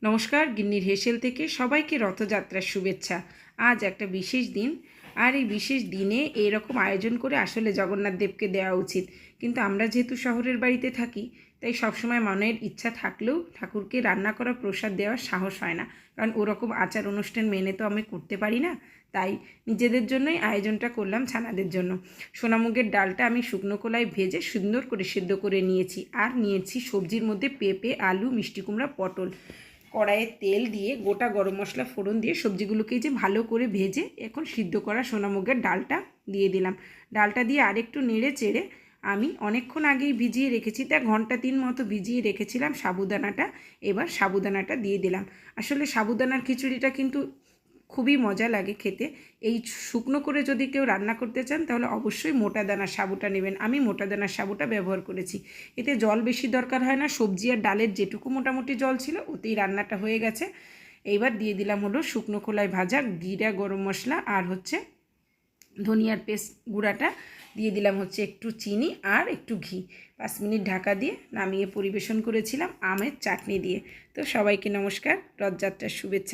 নমস্কার, গিন্নির হেসেল থেকে সবাইকে রথযাত্রার শুভেচ্ছা। আজ একটা বিশেষ দিন, আর এই বিশেষ দিনে এরকম আয়োজন করে আসলে জগন্নাথ দেবকে দেওয়া উচিত। কিন্তু আমরা যেহেতু শহরের বাড়িতে থাকি, তাই সবসময় মনের ইচ্ছা থাকলেও ঠাকুরকে রান্না করা প্রসাদ দেওয়ার সাহস হয় না, কারণ ওরকম আচার অনুষ্ঠান মেনে তো আমি করতে পারি না। তাই নিজেদের জন্যই আয়োজনটা করলাম, ছানাদের জন্য। সোনামুগের ডালটা আমি শুকনো কলায় ভেজে সুন্দর করে সিদ্ধ করে নিয়েছি, আর নিয়েছি সবজির মধ্যে পেঁপে, আলু, মিষ্টি কুমড়া, পটল। কড়াইয়ে তেল দিয়ে গোটা গরম মশলা ফোড়ন দিয়ে সবজিগুলোকে যে ভালো করে ভেজে এখন সিদ্ধ করা সোনামুগের ডালটা দিয়ে দিলাম। ডালটা দিয়ে আরেকটু নেড়ে চেড়ে আমি অনেকক্ষণ আগেই ভিজিয়ে রেখেছি, তা ঘন্টা 3 মতো ভিজিয়ে রেখেছিলাম সাবুদানাটা। এবার সাবুদানাটা দিয়ে দিলাম। আসলে সাবুদানার খিচুড়িটা কিন্তু খুবই মজা লাগে খেতে। এই শুকনো করে যদি কেউ রান্না করতে চান তাহলে অবশ্যই মোটা দানার সাবুটা নেবেন। আমি মোটা দানার সাবুটা ব্যবহার করেছি। এতে জল বেশি দরকার হয় না, সবজি আর ডালের যেটুকু মোটামুটি জল ছিল ওতেই রান্নাটা হয়ে গেছে। এইবার দিয়ে দিলাম হলো শুকনো খোলায় ভাজা জিরা, গরম মশলা আর ধনিয়ার পেস্ট গুঁড়াটা দিয়ে দিলাম, একটু চিনি আর একটু ঘি। 5 মিনিট ঢাকা দিয়ে নামিয়ে পরিবেশন করেছিলাম আমের চাটনি দিয়ে। তো সবাইকে নমস্কার, রথযাত্রার শুভেচ্ছা।